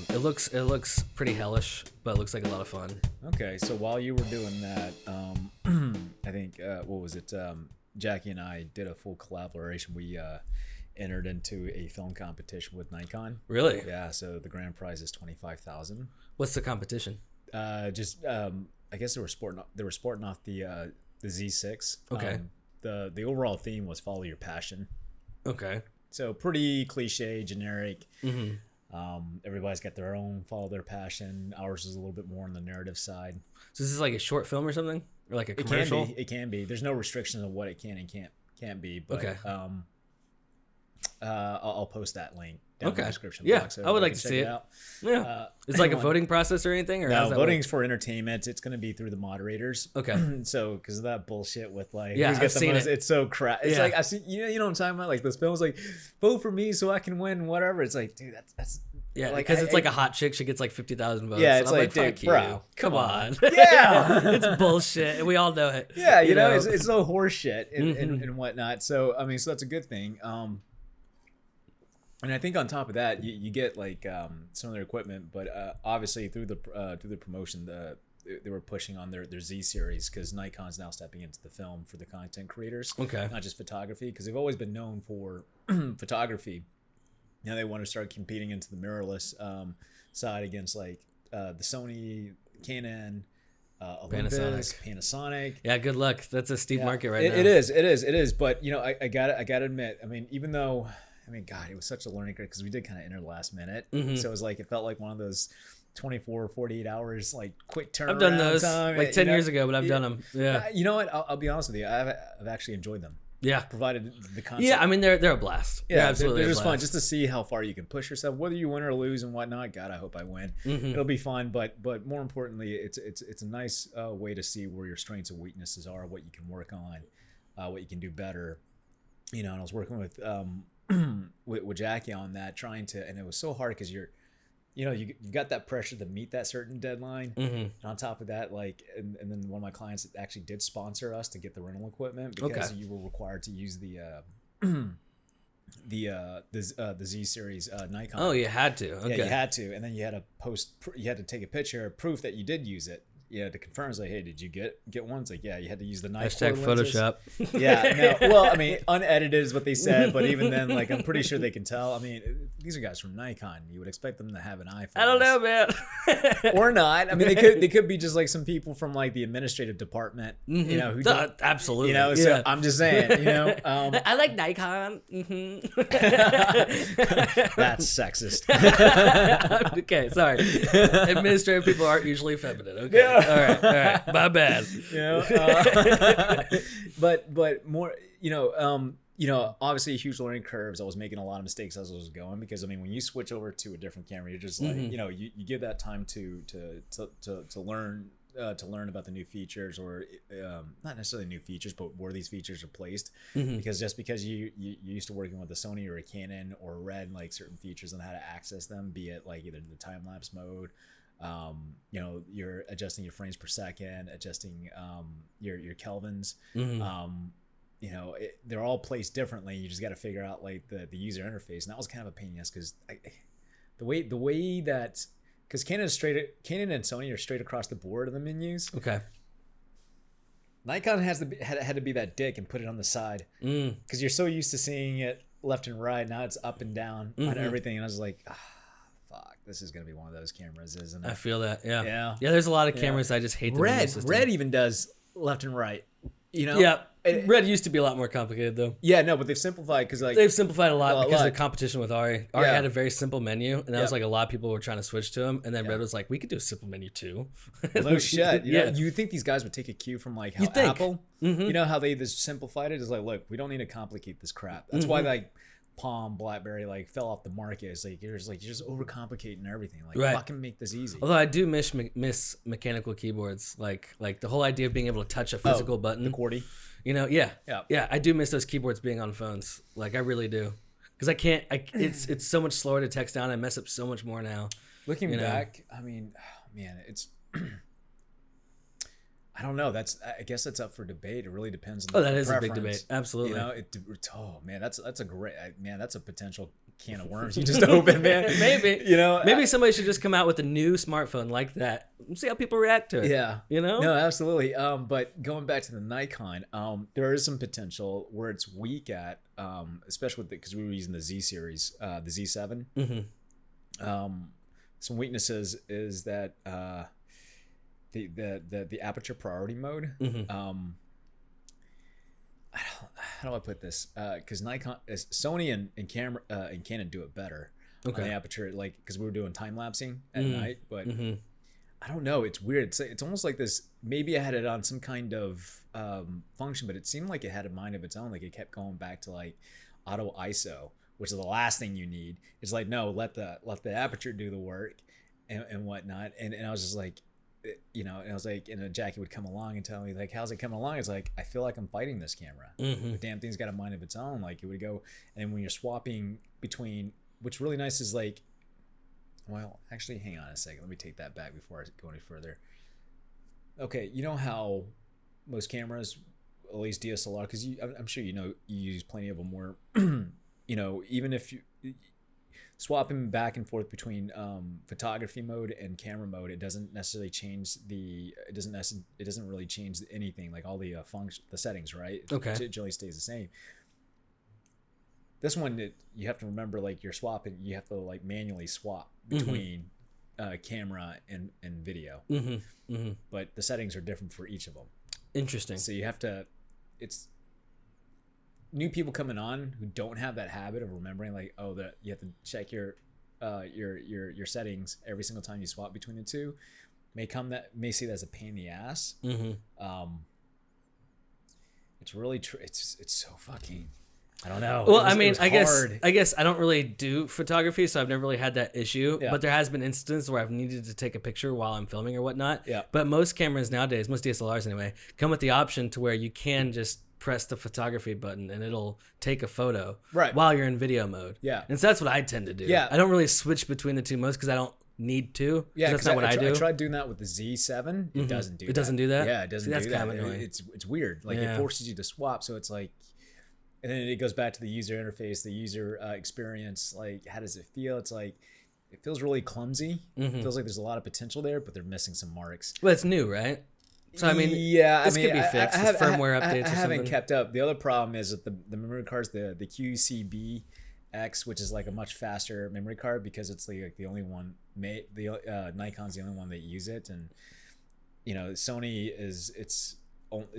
It looks pretty hellish, but it looks like a lot of fun. Okay, so while you were doing that, I think what was it? Jackie and I did a full collaboration. We entered into a film competition with Nikon. Really? Yeah. So the grand prize is $25,000. What's the competition? I guess they were sporting off the Z6. Okay. The overall theme was follow your passion. Okay. So pretty cliche, generic. Mm-hmm. Everybody's got their own follow their passion. Ours is a little bit more on the narrative side. So this is like a short film or something, or like a commercial? It can be. There's no restrictions on what it can and can't be. But okay. I'll post that link down in the description box. So I would like to see it. Yeah. It's like a voting process or anything? Or no, voting's for entertainment. It's going to be through the moderators. Okay. So, because of that bullshit with like, I've seen it. It's so crap. It's like, I see, you know what I'm talking about? Like, this film's like, vote for me so I can win, whatever. It's like, dude, that's yeah, like, because it's like a hot chick. She gets like 50,000 votes. Yeah, it's like dude, bro, come on. Yeah. It's bullshit. And we all know it. Yeah, you know? It's so horse shit and whatnot. So, I mean, so that's a good thing. And I think on top of that, you get like some of their equipment, but obviously through the promotion, they were pushing on their Z series because Nikon's now stepping into the film for the content creators. Okay, not just photography, because they've always been known for photography. Now they want to start competing into the mirrorless side against like the Sony, Canon, Olympus, Panasonic. Yeah, good luck. That's a steep market right now. It is. But you know, I gotta admit, I mean, even though. I mean, God, it was such a learning curve because we did kind of enter last minute. Mm-hmm. So it was like, it felt like one of those 24, 48 hours, like quick turnaround. I've done those time. like 10 years ago, but I've done them. Yeah. You know what? I'll be honest with you. I've actually enjoyed them. Yeah. Provided the concept. Yeah. I mean, they're a blast. Yeah, absolutely. They're just fun just to see how far you can push yourself, whether you win or lose and whatnot. God, I hope I win. Mm-hmm. It'll be fun. But more importantly, it's a nice way to see where your strengths and weaknesses are, what you can work on, what you can do better. You know, and I was working with with Jackie on that, trying to, and it was so hard because you got that pressure to meet that certain deadline. Mm-hmm. And on top of that, like, and then one of my clients actually did sponsor us to get the rental equipment because you were required to use the Z series Nikon. Oh, you had to. Okay. Yeah, you had to, and then you had to take a picture of proof that you did use it. Yeah, to confirm, it's like, hey, did you get one? It's like, yeah, you had to use the Nikon. Photoshop. Yeah, no, well, I mean, unedited is what they said, but even then, like, I'm pretty sure they can tell. I mean, these are guys from Nikon. You would expect them to have an iPhone. I don't know, man. Or not. I mean, they could be just like some people from like the administrative department, you know, who absolutely. You know, so I'm just saying, you know, I like Nikon. Mm-hmm. That's sexist. Okay, sorry. Administrative people aren't usually feminine. Okay. Yeah. All right. My bad. You know, but more, you know, obviously huge learning curves. I was making a lot of mistakes as I was going because I mean, when you switch over to a different camera, you're just like, you know, you give that time to learn about the new features, or not necessarily new features, but where these features are placed. Because just because you used to working with a Sony or a Canon or a Red, like certain features and how to access them, be it like either the time lapse mode. You know, you're adjusting your frames per second, adjusting your kelvins. You know, they're all placed differently. You just got to figure out like the user interface, and that was kind of a pain in the ass because the way that because Canon and Sony are straight across the board of the menus. Okay. Nikon had to be that dick and put it on the side because you're so used to seeing it left and right. Now it's up and down on everything, and I was like. Fuck, this is gonna be one of those cameras, isn't it? I feel that, yeah. There's a lot of cameras I just hate. Red even does left and right, you know. Yeah, Red used to be a lot more complicated though. Yeah, no, but they've simplified because like they've simplified a lot because of the competition with Ari. Ari had a very simple menu, and that was like a lot of people were trying to switch to him, and then Red was like, we could do a simple menu too. No shit. You know, you think these guys would take a cue from like how Apple, you know how they just simplified it? Is like, look, we don't need to complicate this crap. That's why like. Palm, BlackBerry like fell off the market. It's like you're just overcomplicating everything. Like fucking make this easy. Although I do miss mechanical keyboards, like the whole idea of being able to touch a physical button. The QWERTY. You know, yeah. I do miss those keyboards being on phones. Like I really do, because I can't. It's so much slower to text down. I mess up so much more now. Looking back, I mean, man, it's. I don't know. I guess that's up for debate. It really depends on Oh, the that is a big preference. debate. Absolutely. You know, oh man, that's a great man. That's a potential can of worms you just opened, man. Maybe. You know, maybe somebody should just come out with a new smartphone like that and see how people react to it. Yeah. You know? No, absolutely. But going back to the Nikon, there is some potential where it's weak at, especially because we were using the Z series, the Z7. Some weaknesses is that the aperture priority mode. How do I put this? Because Nikon, Sony and camera and Canon do it better. Okay. On the aperture, like because we were doing time lapsing at night, but I don't know. It's weird. It's almost like this. Maybe I had it on some kind of function, but it seemed like it had a mind of its own. Like it kept going back to like auto ISO, which is the last thing you need. It's like no, let the aperture do the work and whatnot. And I was just like, you know, and I was like, and Jackie would come along and tell me like, how's it coming along? It's like I feel like I'm fighting this camera. The damn thing's got a mind of its own. Like it would go, and when you're swapping between, what's really nice is like, well, actually, hang on a second. Let me take that back before I go any further. Okay, you know how most cameras, at least DSLR, because I'm sure you know you use plenty of them where, you know, even if you swapping back and forth between photography mode and camera mode, it doesn't necessarily change it doesn't really change anything, like all the the settings, right? Okay. It generally stays the same. This one, you have to remember, like you're swapping, you have to like manually swap between camera and video. But the settings are different for each of them. Interesting. So you have to, it's new people coming on who don't have that habit of remembering, like, oh, that you have to check your settings every single time you swap between the two. May see that as a pain in the ass. It's really it's so fucking. I don't know. Well, I mean, I guess I don't really do photography, so I've never really had that issue. Yeah. But there has been instances where I've needed to take a picture while I'm filming or whatnot. Yeah. But most cameras nowadays, most DSLRs anyway, come with the option to where you can just press the photography button and it'll take a photo while you're in video mode. Yeah. And so that's what I tend to do. Yeah. I don't really switch between the two modes because I don't need to. Yeah, that's not what I do. I tried doing that with the Z7. It doesn't do that. It doesn't do that? Yeah, it doesn't that's do that. Kind of annoying. It's weird. Like it forces you to swap. So it's like, and then it goes back to the user interface, the user experience. Like, how does it feel? It's like, it feels really clumsy. It feels like there's a lot of potential there, but they're missing some marks. Well, it's new, right? So, I mean, this could be fixed. Firmware updates or something. I haven't kept up. The other problem is that the memory cards, the QCB X, which is like a much faster memory card because it's like the only one Nikon's the only one that use it, and you know Sony is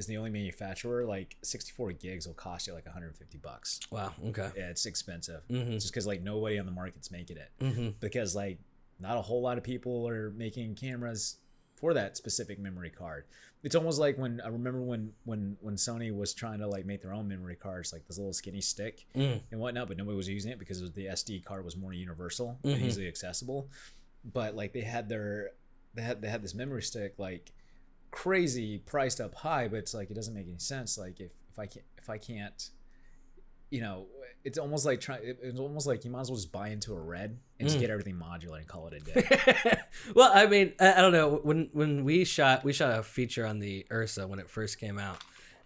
the only manufacturer. Like 64 gigs will cost you like $150. Wow. Okay. Yeah, it's expensive. Just because like nobody on the market's making it. Because like not a whole lot of people are making cameras for that specific memory card. It's almost like when I remember when Sony was trying to like make their own memory cards, like this little skinny stick and whatnot, but nobody was using it because the SD card was more universal and easily accessible. But like they had this memory stick like crazy priced up high, but it's like it doesn't make any sense. Like if I can't, you know, it's almost like you might as well just buy into a red and just get everything modular and call it a day. Well, I mean, I don't know. When we shot a feature on the Ursa when it first came out,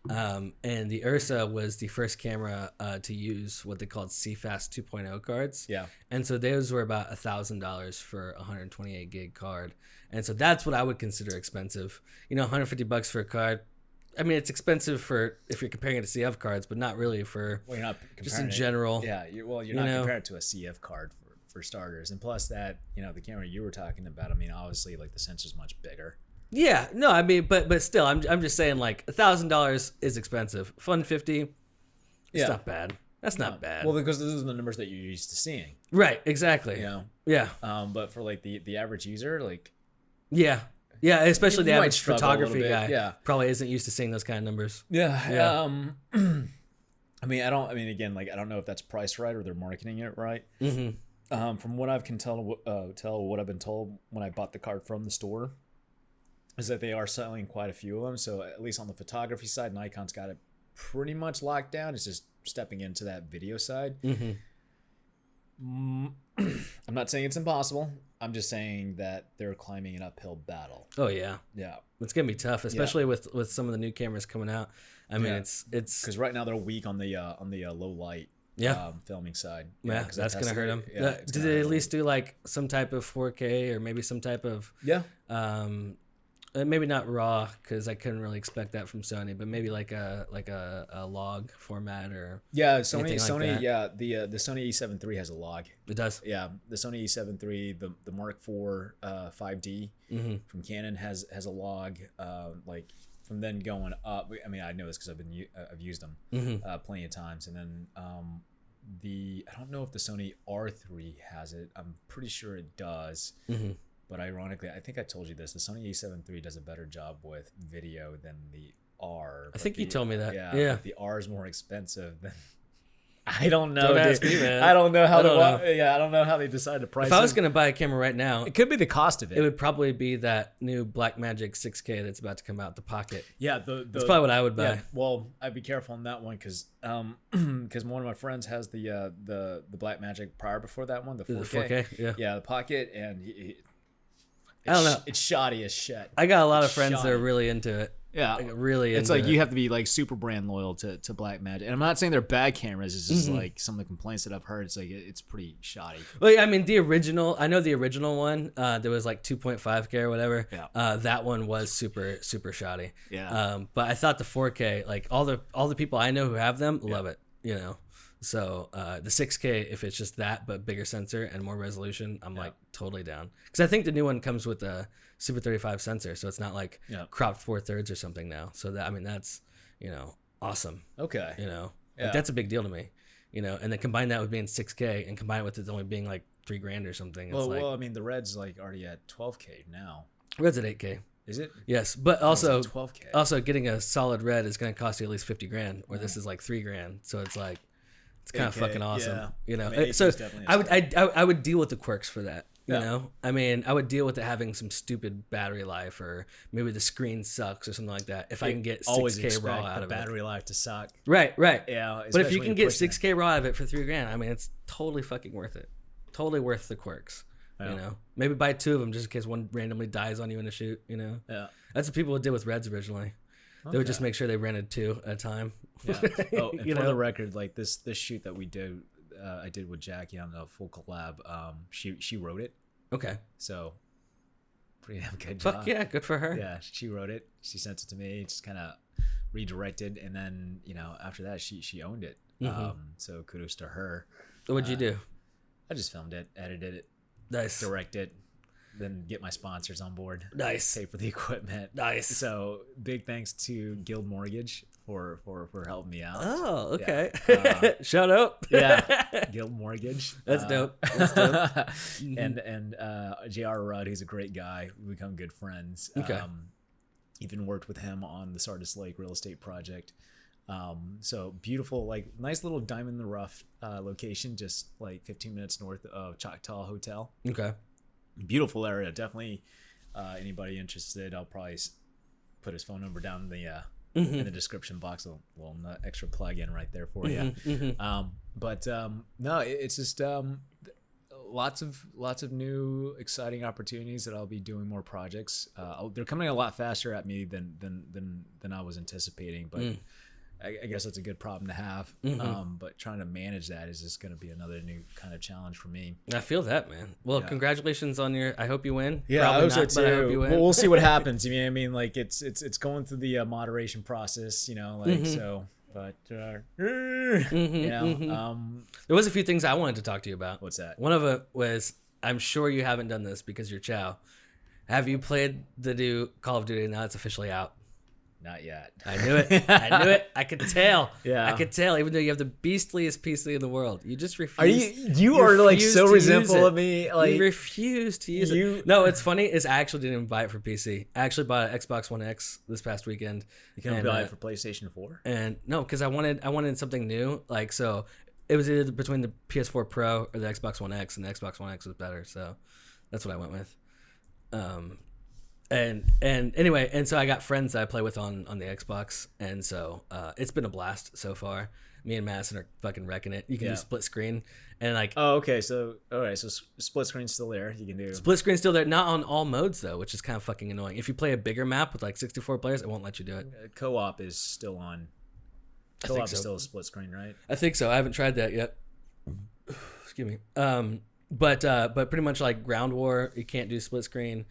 and the Ursa was the first camera to use what they called CFast 2.0 cards. Yeah, and so those were about $1,000 for a 128 gig card, and so that's what I would consider expensive. You know, $150 for a card. I mean, it's expensive for if you're comparing it to CF cards, but not really for you're not just in general. Yeah, you're not comparing it to a CF card for starters, and plus that, you know, the camera you were talking about. I mean, obviously, like the sensor's much bigger. Yeah, no, I mean, but still, I'm just saying, like $1,000 is expensive. $150, it's not bad. That's not bad. Well, because those are the numbers that you're used to seeing. Right. Exactly. You know. Yeah. But for like the average user, like. Yeah. Yeah, especially the average photography guy. Yeah. Probably isn't used to seeing those kind of numbers. Yeah. I mean, again, like I don't know if that's priced right or they're marketing it right. From what I can tell what I've been told when I bought the card from the store is that they are selling quite a few of them. So at least on the photography side, Nikon's got it pretty much locked down. It's just stepping into that video side. I'm not saying it's impossible. I'm just saying that they're climbing an uphill battle. Oh yeah, Yeah, it's gonna be tough, especially with some of the new cameras coming out. I mean, it's because right now they're weak on the low light filming side. Yeah, that's gonna hurt them. Yeah, do they at least do like some type of 4K or maybe some type of maybe not RAW, because I couldn't really expect that from Sony, but maybe like a log format or Sony that. yeah, the Sony E7 III has a log. It does. Yeah, the Sony E7 III, the Mark IV 5D from Canon has a log. Like from then going up. I mean, I know this because I've used them plenty of times, and then I don't know if the Sony R3 has it. I'm pretty sure it does. But ironically, I think I told you this. The Sony A7 III does a better job with video than the R. I think you told me that. Yeah. But the R is more expensive than. I don't know. Don't ask me, man. I don't know how I don't know how they decided to price. If I was gonna buy a camera right now, it could be the cost of it. It would probably be that new Blackmagic 6K that's about to come out, the Pocket. Yeah, that's probably what I would buy. Yeah, well, I'd be careful on that one because one of my friends has the Blackmagic prior before that one, the 4K. Yeah, the Pocket, and I don't know. It's shoddy as shit. I got a lot of friends that are really into it. Yeah, like, really. It's like you have to be like super brand loyal to Blackmagic, and I'm not saying they're bad cameras. It's just like some of the complaints that I've heard. It's like it's pretty shoddy. Well, I mean, the original. I know the original one. There was like 2.5K or whatever. Yeah. That one was super shoddy. Yeah. But I thought the 4K, like all the people I know who have them love it. You know. So the 6K, if it's just that but bigger sensor and more resolution, I'm like totally down. Because I think the new one comes with a Super 35 sensor, so it's not like cropped 4/3 or something now. So that, I mean, that's awesome. Okay. Like, that's a big deal to me. And then combine that with being 6K and combine it with it only being like $3,000 or something. It's well, I mean, the Red's like already at 12K now. Red's at 8K. Is it? Yes, but also 12K. Also getting a solid Red is going to cost you at least $50,000, where this is like $3,000. So it's like. It's kind of fucking awesome, I mean, so I would deal with the quirks for that. You know, I mean, I would deal with it having some stupid battery life, or maybe the screen sucks or something like that. If I can get 6K raw out of battery life to suck, right? Yeah, but if you can get 6K raw out of it for $3,000, I mean, it's totally fucking worth it. Totally worth the quirks. Yeah. Maybe buy 2 of them just in case one randomly dies on you in a shoot. Yeah, that's what people did with Reds originally. They would just make sure they rented 2 at a time. Yeah. Oh, and for the record, like this shoot that we did, I did with Jackie on a full collab. She wrote it. Okay. So pretty damn good job. Fuck yeah, good for her. Yeah, she wrote it. She sent it to me. Just kind of redirected, and then after that, she owned it. So kudos to her. What'd you do? I just filmed it, edited it, nice, directed. Then get my sponsors on board. Nice. Pay for the equipment. Nice. So big thanks to Guild Mortgage for helping me out. Oh, okay. Yeah. Shout out. Yeah. Guild Mortgage. That's dope. That's dope. And JR Rudd, who's a great guy. We become good friends. Okay. Even worked with him on the Sardis Lake real estate project. So beautiful, like nice little diamond in the rough location, just like 15 minutes north of Choctaw Hotel. Okay. Beautiful area. Definitely anybody interested, I'll probably put his phone number down in the description box. A little extra plug in right there for you. No, it's just lots of new exciting opportunities that I'll be doing more projects. They're coming a lot faster at me than I was anticipating, but I guess that's a good problem to have. But trying to manage that is just going to be another new kind of challenge for me. I feel that, man. Well, congratulations on I hope you win. Yeah, probably I hope not, so but too. I hope you win. Well, we'll see what happens. I mean, like it's going through the moderation process, so. But there was a few things I wanted to talk to you about. What's that? One of it was, I'm sure you haven't done this because you're Chau. Have you played the new Call of Duty? Now it's officially out. Not yet. I knew it. I could tell. Yeah. I could tell. Even though you have the beastliest PC in the world, you just refuse. You are like so resentful of me. Like you refuse to use it. No, it's funny. Is I actually didn't even buy it for PC. I actually bought an Xbox One X this past weekend. You can buy it for PlayStation 4. And no, because I wanted something new. Like so, it was either between the PS4 Pro or the Xbox One X, and the Xbox One X was better. So that's what I went with. And anyway, so I got friends that I play with on the Xbox, and so it's been a blast so far. Me and Madison are fucking wrecking it. You can Yeah. do split screen, and like Oh, okay. So all right. So split screen's still there. You can do. split screen's still there, not on all modes though, which is kind of fucking annoying. If you play a bigger map with like 64 players, it won't let you do it. Co-op is still on. I Co-op think so. is still a split screen, right? I think so. I haven't tried that yet. Excuse me. But pretty much like Ground War, you can't do split screen.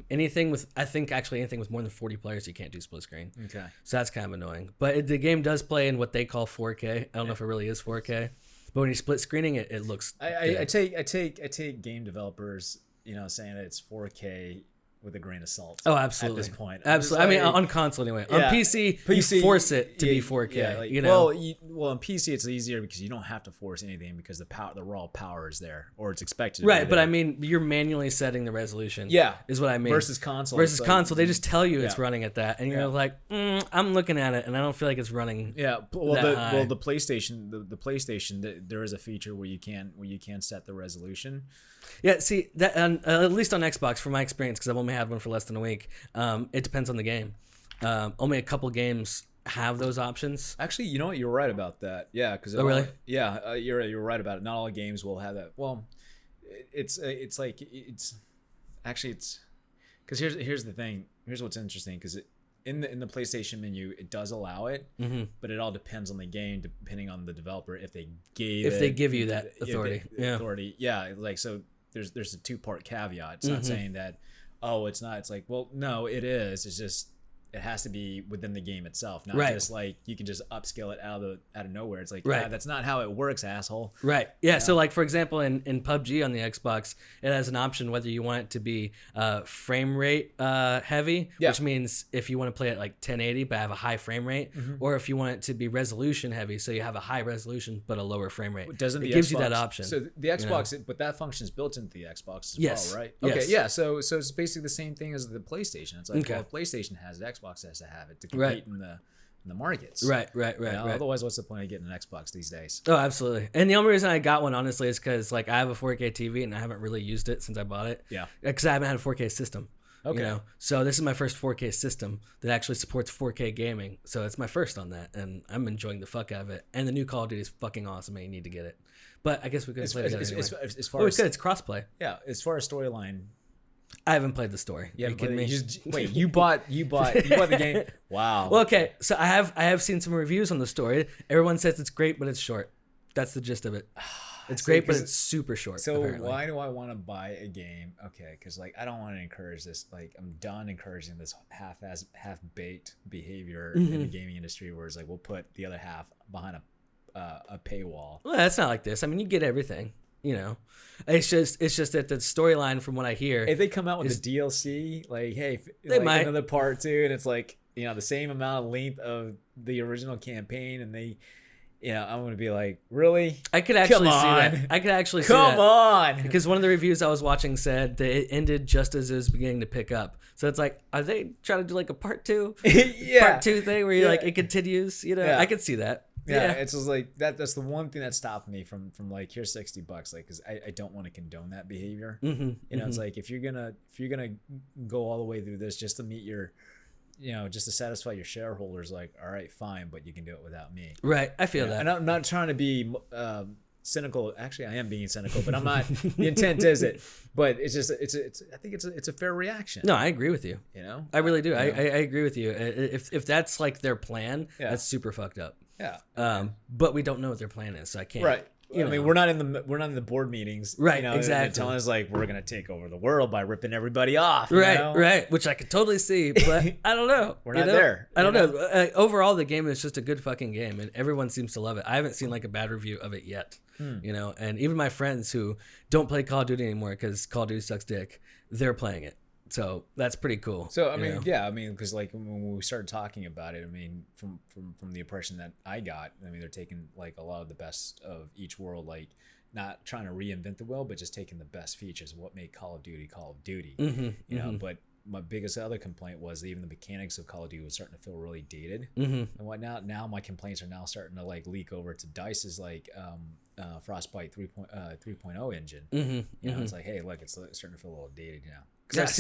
Anything with anything with more than 40 players, you can't do split screen. Okay. So that's kind of annoying. But the game does play in what they call 4K. I don't know if it really is 4K, but when you're split screening it, it looks. I take game developers, saying that it's 4K with a grain of salt. Oh, absolutely. At this point, Absolutely. I mean, on console anyway. Yeah. On PC, you force it to be 4K. Well, on PC it's easier because you don't have to force anything because the raw power is there, or it's expected. Right, but there. I mean, you're manually setting the resolution. Yeah, is what I mean. Versus console, they just tell you it's running at that, and you're like, I'm looking at it, and I don't feel like it's running. Yeah, well, the PlayStation, there is a feature where you can set the resolution. Yeah, see that at least on Xbox, from my experience, because I've only had one for less than a week. It depends on the game. Only a couple games have those options. Actually, you know what? You're right about that. Yeah, because really? Yeah, you're right about it. Not all games will have that. Well, it's because here's the thing. Here's what's interesting because in the PlayStation menu, it does allow it, but it all depends on the game, depending on the developer if they give you that authority. Authority, yeah. Like so, there's a 2-part caveat. It's not saying that it's not. It's like, well, no, it is. It's just it has to be within the game itself, not just like you can just upscale it out of nowhere. It's like, that's not how it works, asshole. Right. Yeah. So like for example, in PUBG on the Xbox, it has an option whether you want it to be frame rate heavy, which means if you want to play at like 1080 but have a high frame rate, or if you want it to be resolution heavy, so you have a high resolution but a lower frame rate. It gives you that option. So the Xbox, but that function is built into the Xbox as well, right? Okay. Yes. Yeah. So it's basically the same thing as the PlayStation. It's like, well, if PlayStation has it, Xbox has to have it to compete in the markets. Right. Otherwise, what's the point of getting an Xbox these days? Oh, absolutely. And the only reason I got one, honestly, is because like I have a 4K TV and I haven't really used it since I bought it. Yeah. Because I haven't had a 4K system. Okay. So this is my first 4K system that actually supports 4K gaming. So it's my first on that, and I'm enjoying the fuck out of it. And the new Call of Duty is fucking awesome, and you need to get it. But I guess we could play it anyway. As far as it's crossplay. Yeah. As far as storyline. I haven't played the story. Yeah, Are you kidding me? Wait, you bought the game? Wow. Well, okay. So I have seen some reviews on the story. Everyone says it's great, but it's short. That's the gist of it. It's great, but it's super short. So apparently. Why do I want to buy a game? Okay, because like I don't want to encourage this. Like I'm done encouraging this half-baked behavior in the gaming industry, where it's like we'll put the other half behind a paywall. Well, that's not like this. I mean, you get everything. It's just that the storyline, from what I hear, if they come out with the DLC, like hey, they might another part 2, and it's like the same amount of length of the original campaign, and they. I'm gonna be like, really? I could actually see that. I could actually see that. Come on, because one of the reviews I was watching said that it ended just as it was beginning to pick up. So it's like, are they trying to do like a part 2? Part 2 thing where you like it continues. I could see that. Yeah, it's just like that's the one thing that stopped me from like here's $60, like because I don't want to condone that behavior. It's like if you're gonna go all the way through this just to meet your just to satisfy your shareholders, like, all right, fine, but you can do it without me. Right. I feel that. And I'm not trying to be cynical. Actually, I am being cynical, but I'm not. The intent is it, but it's just I think it's a fair reaction. No, I agree with you. I really do. I agree with you. If that's like their plan, that's super fucked up. Yeah. But we don't know what their plan is, so I can't. Right. I mean, we're not in the board meetings, right? Exactly. Telling us like we're gonna take over the world by ripping everybody off, right. Which I could totally see, but I don't know. We're not there. I don't know. Overall, the game is just a good fucking game, and everyone seems to love it. I haven't seen like a bad review of it yet. And even my friends who don't play Call of Duty anymore because Call of Duty sucks dick, they're playing it. So that's pretty cool. So I mean, because like when we started talking about it, I mean, from the impression that I got, I mean, they're taking like a lot of the best of each world, like not trying to reinvent the wheel, but just taking the best features of what made Call of Duty Call of Duty. But my biggest other complaint was even the mechanics of Call of Duty was starting to feel really dated and whatnot. Now my complaints are now starting to like leak over to DICE's like Frostbite 3.0 engine. It's like, hey, look, it's starting to feel a little dated now. Because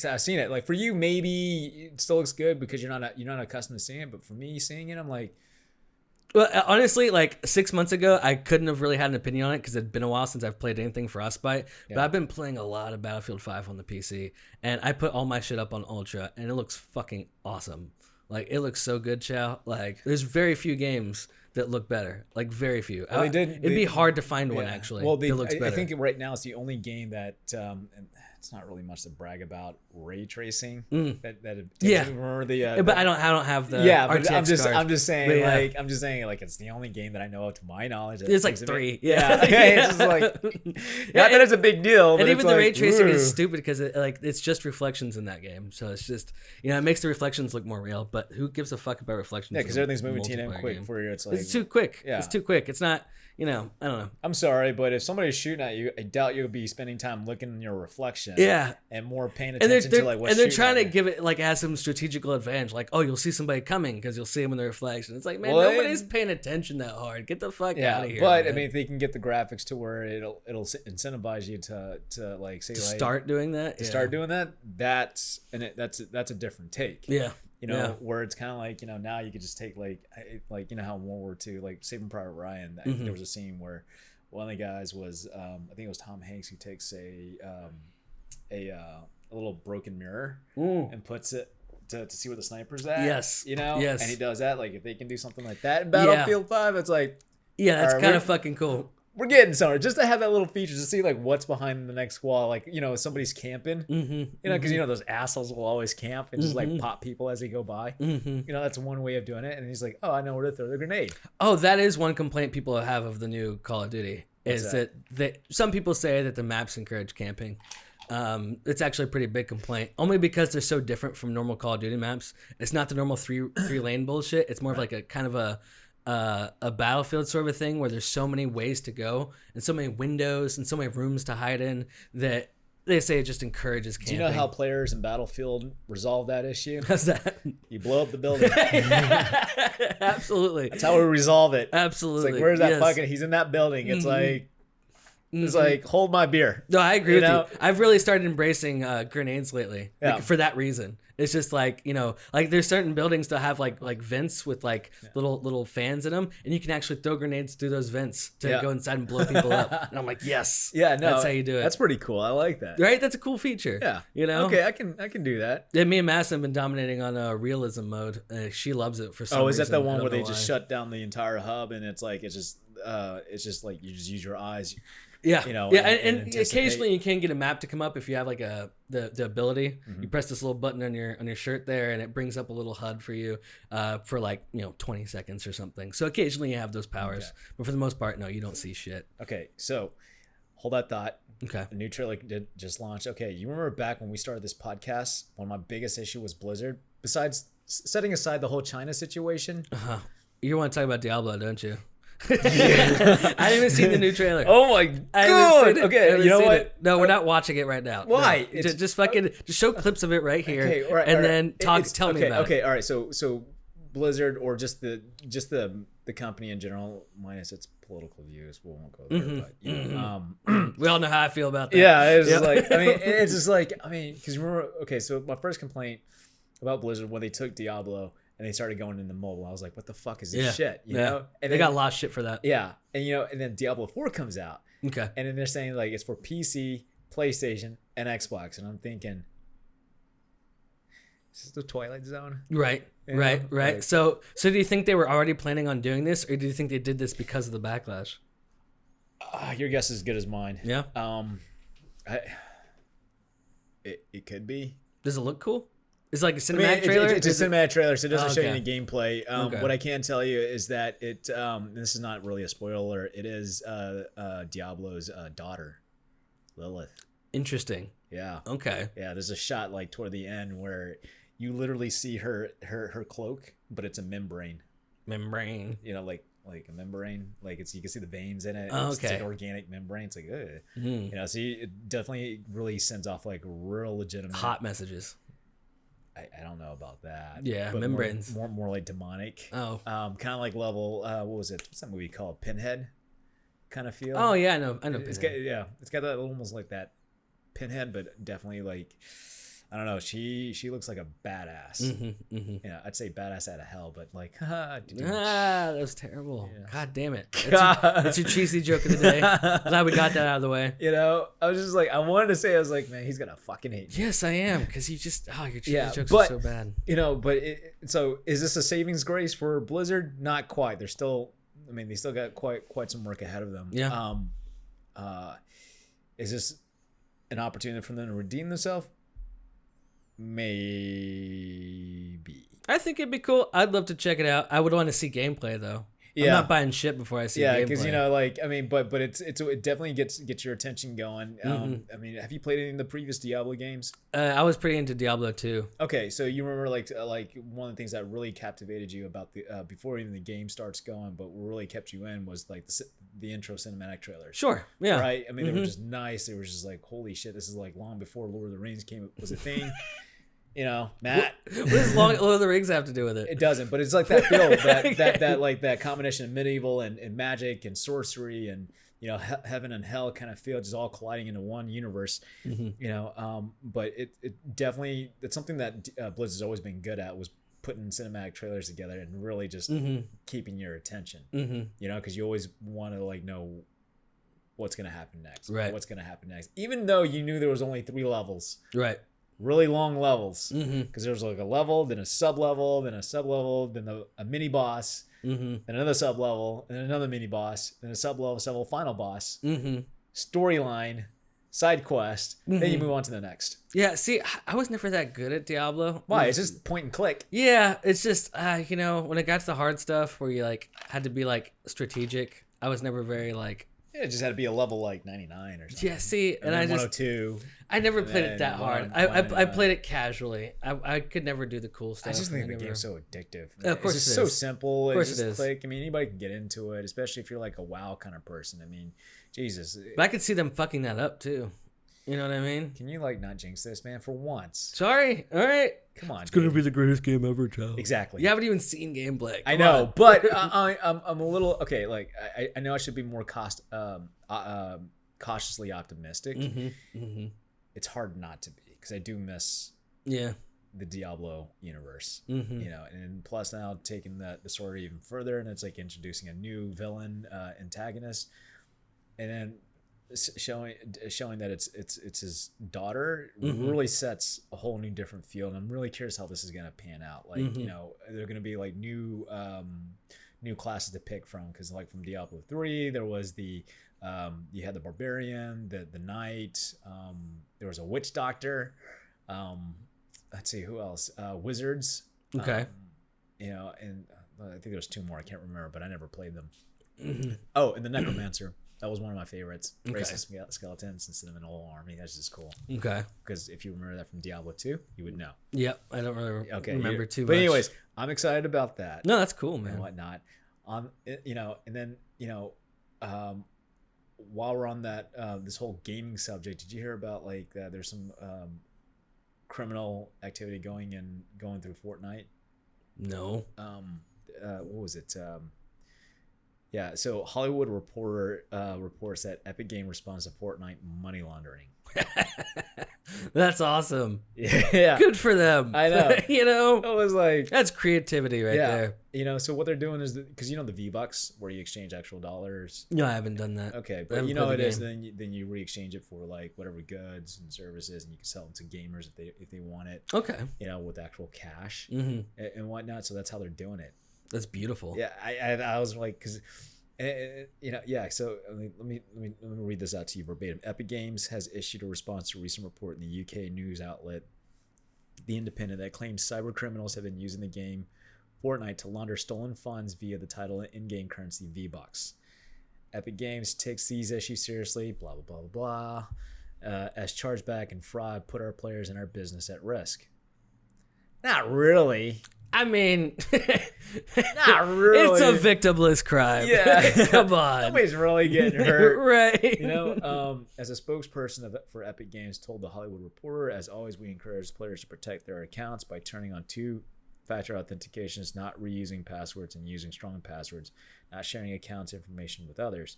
I've seen it. Like for you, maybe it still looks good because you're not accustomed to seeing it. But for me, seeing it, I'm like, Well, honestly, like 6 months ago, I couldn't have really had an opinion on it because it'd been a while since I've played anything Frostbite. But Yeah. I've been playing a lot of Battlefield 5 on the PC, and I put all my shit up on Ultra, and it looks fucking awesome. Like, it looks so good, Chow. Like, there's very few games that look better. Like, very few. Well, It'd be hard to find one, actually, Well, that looks better. I think right now it's the only game that, and it's not really much to brag about, ray tracing. Yeah. Remember the? But I don't have the but RTX card. I'm just saying, But yeah. I'm just saying, like, it's the only game that I know of, to my knowledge. There's like 3. Yeah, it's just like, not that it's a big deal. But And even the ray tracing ooh. is stupid because it's just reflections in that game. So it's just, it makes the reflections look more real. But who gives a fuck about reflections? Yeah, because everything's moving TNM quick for you. It's like it's too quick. Yeah. It's too quick. It's not. I don't know. I'm sorry, but if somebody's shooting at you, I doubt you'll be spending time looking in your reflection. Yeah. And more paying And attention to like what's and they're shooting trying to at you. give it like as some strategical advantage, like, oh, you'll see somebody coming because you'll see them in the reflection. It's like, man, Well, nobody's paying attention that hard. Get the fuck Yeah, out of here. but man. I mean, if they can get the graphics to where it'll incentivize you to like say to like start doing that. to start doing that, that's a different take. Yeah. Where it's kind of like, now you could just take like how in World War II, like Saving Private Ryan, there was a scene where one of the guys was, I think it was Tom Hanks, who takes a little broken mirror and puts it to see where the sniper's at. Yes. Yes. And he does that. Like, if they can do something like that in Battlefield 5, it's like, yeah, that's all right, kind of fucking cool. we're getting somewhere, just to have that little feature to see like what's behind the next wall. Like, if somebody's camping, because those assholes will always camp and just like pop people as they go by. That's one way of doing it. And he's like, oh, I know where to throw the grenade. Oh, that is one complaint people have of the new Call of Duty is that some people say that the maps encourage camping. It's actually a pretty big complaint, only because they're so different from normal Call of Duty maps. It's not the normal three lane bullshit. It's more of like a kind of a Battlefield sort of a thing where there's so many ways to go and so many windows and so many rooms to hide in that they say it just encourages camping. Do you know how players in Battlefield resolve that issue? How's that? You blow up the building. Absolutely. That's how we resolve it. Absolutely. It's like, where's that fucking? He's in that building. It's like, it's like, hold my beer. No, I agree with you. I've really started embracing grenades lately for that reason. It's just like, like there's certain buildings that have like vents with like little fans in them, and you can actually throw grenades through those vents to go inside and blow people up. And I'm like, yes. Yeah, no. That's how you do it. That's pretty cool. I like that. Right? That's a cool feature. Yeah. Okay, I can do that. Yeah, me and Mass have been dominating on realism mode. She loves it for some reason. Oh, is that the one where they just shut down the entire hub and it's just like you just use your eyes? Yeah, and anticipate. Occasionally you can get a map to come up if you have like the ability. You press this little button on your shirt there, and it brings up a little HUD for you for like 20 seconds or something. So occasionally you have those powers, but for the most part, no, you don't see shit. Okay, so hold that thought. Okay, a new trailer did just launch. Okay, you remember back when we started this podcast, one of my biggest issue was Blizzard. Besides setting aside the whole China situation, you want to talk about Diablo, don't you? I haven't even seen the new trailer. Oh my god! Okay, you know what? No, we're not watching it right now. Why? No. Just fucking just show clips of it right here, and then tell me about it. Okay, all right. So Blizzard, or just the company in general, minus its political views, we won't go there. But we all know how I feel about that. Yeah, it's just like because remember? Okay, so my first complaint about Blizzard when they took Diablo and they started going into mobile, I was like, what the fuck is this shit? You know? And they got a lot of shit for that. Yeah. And and then Diablo 4 comes out. Okay. And then they're saying like it's for PC, PlayStation, and Xbox. And I'm thinking, is this the Twilight Zone? Right. Right. Like, so do you think they were already planning on doing this, or do you think they did this because of the backlash? Your guess is as good as mine. Yeah. It could be. Does it look cool? It's like a cinematic trailer? It's a cinematic trailer, so it doesn't show you any gameplay. What I can tell you is that this is not really a spoiler, it is Diablo's daughter, Lilith. Interesting. Yeah. Okay. Yeah, there's a shot like toward the end where you literally see her cloak, but it's a membrane. Membrane. Like a membrane, like you can see the veins in it. Oh, it's like organic membrane. It's like, so it definitely really sends off like real legitimate hot messages. I don't know about that. Yeah, but membranes. More like demonic. Oh. Kind of like level. What was it? What's that movie called? Pinhead. Kind of feel. Oh yeah, I know. Pinhead. It's got that almost like that Pinhead, but definitely like I don't know. She looks like a badass. Yeah, I'd say badass out of hell, but like, that was terrible. Yeah. God damn it. That's your cheesy joke of the day. Glad we got that out of the way. You know, I was just like, I wanted to say, I was like, man, he's gonna fucking hate me. Yes, I am, because you just your cheesy jokes but, are so bad. You know, but so is this a savings grace for Blizzard? Not quite. They're still. I mean, they still got quite some work ahead of them. Yeah. Is this an opportunity for them to redeem themselves? Maybe. I think it'd be cool. I'd love to check it out. I would want to see gameplay though. Yeah. I'm not buying shit before I see gameplay. Yeah, because you know, like, I mean, but it definitely gets your attention going. I mean, have you played any of the previous Diablo games? I was pretty into Diablo too. Okay, so you remember like one of the things that really captivated you about the before even the game starts going, but really kept you in was like the intro cinematic trailers. Sure. Yeah. Right. I mean, they were just nice. They were just like, holy shit, this is like long before Lord of the Rings was a thing. You know, Matt. What does Lord of the Rings have to do with it? It doesn't, but it's like that build, that like that combination of medieval and magic and sorcery and you know heaven and hell kind of feel, just all colliding into one universe. You know, but it definitely, it's something that Blizzard's always been good at, was putting cinematic trailers together and really just keeping your attention. You know, because you always want to like know what's going to happen next. Right. What's going to happen next, even though you knew there was only 3 levels. Right. Really long levels, because there was like a level, then a sub level, then a sub level, then a mini boss, then another sub level, and then another mini boss, then a sub level, final boss, storyline, side quest. Then you move on to the next. Yeah. See, I was never that good at Diablo. Why? It's just point and click. Yeah. It's just you know, when it got to the hard stuff where you like had to be like strategic, I was never very like. Yeah, it just had to be a level like 99 or something. Yeah, see, and I just 102. I never played it that hard. I played it casually. I could never do the cool stuff. I just think the game's so addictive. Of course, it's just it so is. simple. Of course, it's it just is. click. I mean, anybody can get into it, especially if you're like a WoW kind of person. I mean, Jesus. But I could see them fucking that up too. You know what I mean? Can you like not jinx this, man, for once? Sorry. All right. Come on. It's gonna be the greatest game ever, Chau. Exactly. You haven't even seen gameplay. I know, but I'm a little okay. Like I know I should be more cautiously optimistic. It's hard not to be, because I do miss the Diablo universe. You know, and plus now taking the story even further, and it's like introducing a new villain antagonist, and then showing that it's his daughter really sets a whole new different field. And I'm really curious how this is going to pan out. Like, you know, they're going to be like new classes to pick from, because like from Diablo 3 there was the you had the barbarian, the knight, there was a witch doctor, let's see who else, wizards, Okay. you know, and I think there's 2 more, I can't remember, but I never played them. Oh, and the necromancer. That was one of my favorites. Racist skeletons instead of an whole army. That's just cool. Okay. Because if you remember that from Diablo 2, you would know. Yep. I don't really remember too much. But anyways, I'm excited about that. No, that's cool, man. And whatnot. You know, and then, you know, while we're on that, this whole gaming subject, did you hear about like there's some criminal activity going through Fortnite? No. What was it? Yeah, so Hollywood Reporter reports that Epic Game responds to Fortnite money laundering. That's awesome. Yeah. Good for them. I know. You know, I was like, that's creativity right there. You know, so what they're doing is, because you know the V-Bucks where you exchange actual dollars. No, I haven't done that. Okay, I but haven't you know played it the is. game. Then you re-exchange it for like whatever goods and services, and you can sell them to gamers if they want it. Okay. You know, with actual cash Mm-hmm. and whatnot. So that's how they're doing it. That's beautiful. Yeah, I was like, because. You know, yeah. So let me read this out to you verbatim. Epic Games has issued a response to a recent report in the UK news outlet, The Independent, that claims cyber criminals have been using the game Fortnite to launder stolen funds via the title and in-game currency V-Bucks. Epic Games takes these issues seriously. Blah blah blah blah blah. As chargeback and fraud put our players and our business at risk. Not really. I mean, not really. It's a victimless crime. Yeah. Come on. Nobody's really getting hurt. Right. You know, as a spokesperson for Epic Games told The Hollywood Reporter, as always, we encourage players to protect their accounts by turning on 2-factor authentications, not reusing passwords and using strong passwords, not sharing accounts information with others.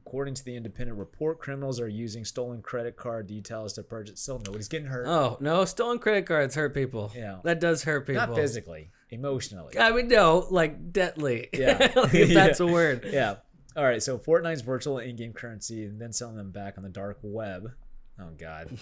According to the independent report, criminals are using stolen credit card details to purchase. Still, nobody's getting hurt. Oh no, stolen credit cards hurt people. Yeah, that does hurt people. Not physically, emotionally. I mean, no, like deadly. Yeah, like, if that's a word. Yeah. All right. So Fortnite's virtual in-game currency, and then selling them back on the dark web. Oh God.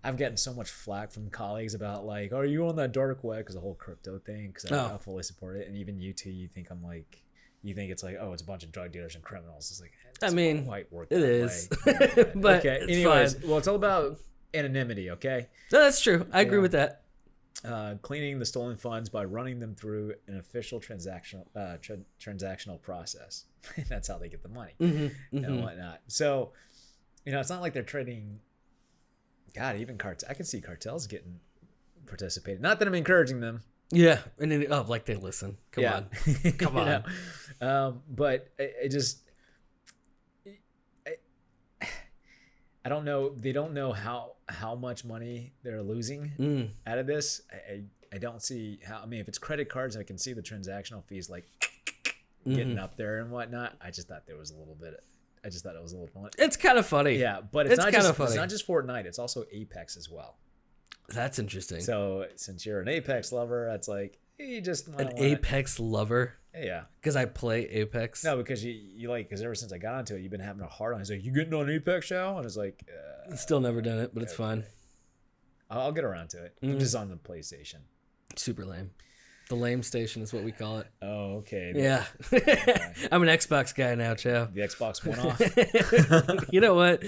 I've gotten so much flack from colleagues about like, are you on that dark web? Because the whole crypto thing. Because I fully support it, and even you too. You think I'm like. You think it's like, oh, it's a bunch of drug dealers and criminals. It's like, I mean, quite work it is. But okay, anyways, fine. well, it's all about anonymity, okay? No, that's true. I agree with that. Cleaning the stolen funds by running them through an official transactional process. That's how they get the money and whatnot. So, it's not like they're trading. God, even cartels. I can see cartels getting participated. Not that I'm encouraging them. Yeah, and then like they listen. Come on, come on. But I just, I don't know. They don't know how much money they're losing out of this. I don't see how. I mean, if it's credit cards, I can see the transactional fees like getting up there and whatnot. I just thought there was a little bit. I just thought it was a little fun. It's kind of funny. Yeah, but it's not just funny. It's not just Fortnite. It's also Apex as well. That's interesting. So since you're an Apex lover, that's like you just Apex lover. Yeah, because I play Apex. No, because you like because ever since I got onto it, you've been having a hard on. He's like, you getting on Apex, Chau? And it's like, still never done it, but it's fine. I'll get around to it. I'm just on the PlayStation. Super lame. The lame station is what we call it. Oh, okay. Yeah. I'm an Xbox guy now, Chau. The Xbox One off. You know what?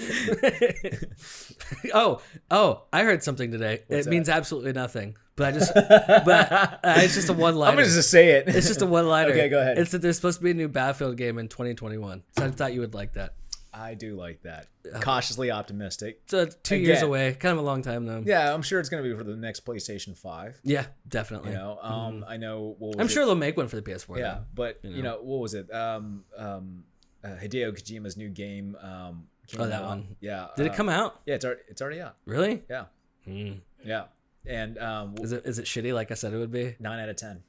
oh, I heard something today. What's that? Means absolutely nothing. But it's just a one-liner. I'm going to just say it. It's just a one-liner. Okay, go ahead. It's that there's supposed to be a new Battlefield game in 2021. So I thought you would like that. I do like that. Cautiously optimistic. It's 2 years away. Kind of a long time though. Yeah, I'm sure it's going to be for the next PlayStation 5. Yeah, definitely. I know. I'm sure they'll make one for the PS4. Yeah, though. but what was it? Hideo Kojima's new game. Came that out. one. Yeah. Did it come out? Yeah, it's already out. Really? Yeah. Yeah. And is it shitty like I said it would be? 9 out of 10.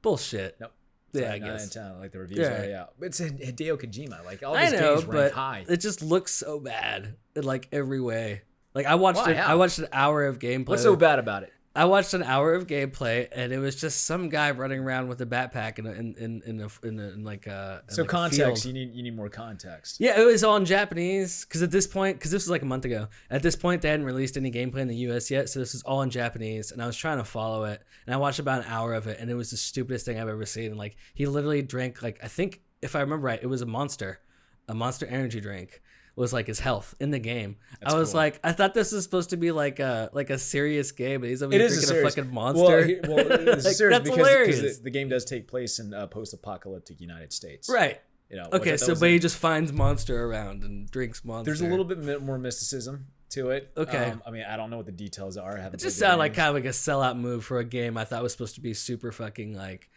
Bullshit. Nope. Yeah, like I guess. 9 out of 10. Like the reviews are out. But it's Hideo Kojima. Like all these games rank high. It just looks so bad in like every way. Like I watched an hour of gameplay. What's so bad about it? I watched an hour of gameplay and it was just some guy running around with a backpack in like a so like context. a field. You need more context. Yeah, it was all in Japanese because at this point, because this was like a month ago. At this point, they hadn't released any gameplay in the U.S. yet, so this was all in Japanese. And I was trying to follow it, and I watched about an hour of it, and it was the stupidest thing I've ever seen. And like he literally drank like I think if I remember right, it was a Monster energy drink. Was like his health in the game. That's I was cool. like, I thought this was supposed to be like a serious game, but he's over here drinking a fucking Monster. Well, it's like, serious that's because hilarious. the game does take place in post-apocalyptic United States, Right? Okay, but he just finds Monster around and drinks Monster. There's a little bit more mysticism to it. Okay. I mean, I don't know what the details are. It just sounded like kind of like a sellout move for a game I thought was supposed to be super fucking like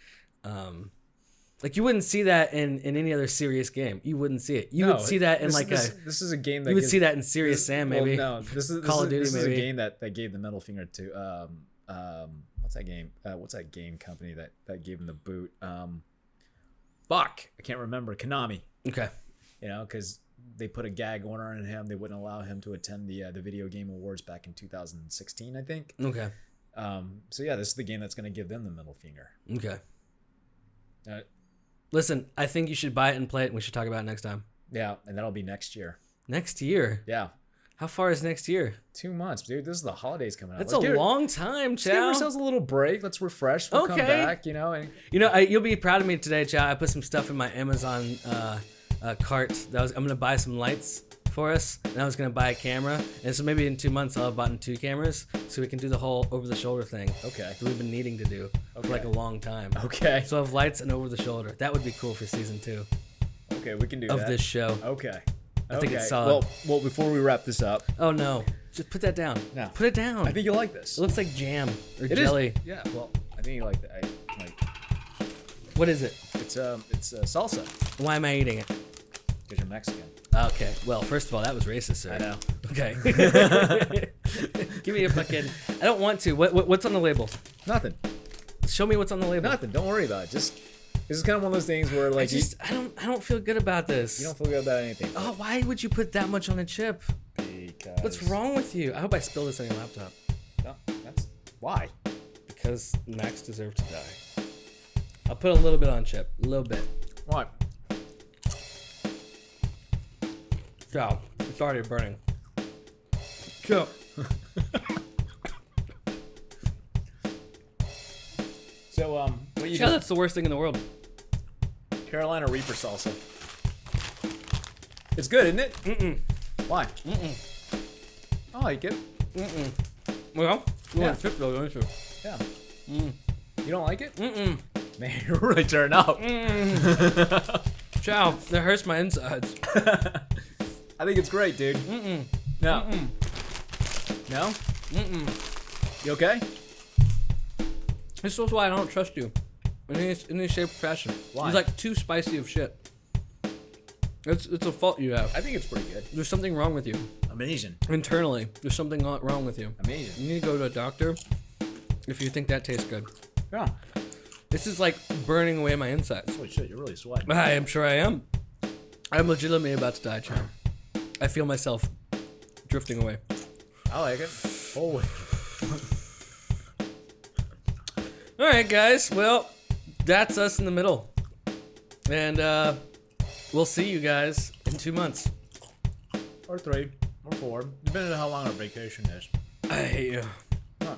you wouldn't see that in any other serious game. You wouldn't see it. You would see that in this is a game that you would see that in Serious Sam maybe. Well, no, this is Call of Duty this maybe. is a game that gave the middle finger to what's that game? What's that game company that gave him the boot? Fuck, I can't remember. Konami. Okay. Because they put a gag order on him. They wouldn't allow him to attend the Video Game Awards back in 2016, I think. Okay. So yeah, this is the game that's going to give them the middle finger. Okay. Listen, I think you should buy it and play it, and we should talk about it next time. Yeah, and that'll be next year. Next year? Yeah. How far is next year? 2 months, dude. This is the holidays coming up. That's a long time, Chau. Let's give ourselves a little break. Let's refresh. We'll come back, And... you'll be proud of me today, Chau. I put some stuff in my Amazon cart. I'm going to buy some lights for us, and I was going to buy a camera. And so maybe in 2 months, I'll have bought 2 cameras, so we can do the whole over-the-shoulder thing. Okay. That we've been needing to do for like a long time. Okay. So I have lights and over-the-shoulder. That would be cool for season 2. Okay, we can do that. Of this show. Okay. I think it's solid. Well, before we wrap this up. Oh, no. Just put that down. No. Put it down. I think you'll like this. It looks like jam or jelly. Is. Yeah, well, I think you like that. What is it? It's salsa. Why am I eating it? Because you're Mexican. Okay. Well, first of all, that was racist, sir. I know. Okay. Give me a fucking... I don't want to. What's on the label? Nothing. Show me what's on the label. Nothing. Don't worry about it. Just... This is kind of one of those things where like I don't feel good about this. you don't feel good about anything. Oh, why would you put that much on a chip? Because What's wrong with you? I hope I spill this on your laptop. No, that's why. Because Max deserves to die. I'll put a little bit on chip. A little bit. What? So, it's already burning. So. So what you Yeah, that's the worst thing in the world. Carolina Reaper salsa. It's good, isn't it? Mm-mm. Why? Mm-mm. I like it. Mm-mm. Well, you want chip though, don't you? Yeah. Mm. You don't like it? Mm-mm. Man, you're really turned up. Chow, that hurts my insides. I think it's great, dude. Mm-mm. No. Mm-mm. No? Mm-mm. You okay? This is why I don't trust you. In any shape or fashion. Why? It's like too spicy of shit. It's a fault you have. I think it's pretty good. There's something wrong with you. Amazing. Internally, there's something wrong with you. Amazing. You need to go to a doctor if you think that tastes good. Yeah. This is like burning away my insides. Holy shit, you're really sweating. I am sure I am. I'm legitimately about to die, Chow. I feel myself drifting away. I like it. Holy. Alright, guys. Well, that's us in the middle. And we'll see you guys in 2 months. Or 3. Or 4. Depending on how long our vacation is. I hate you. Huh.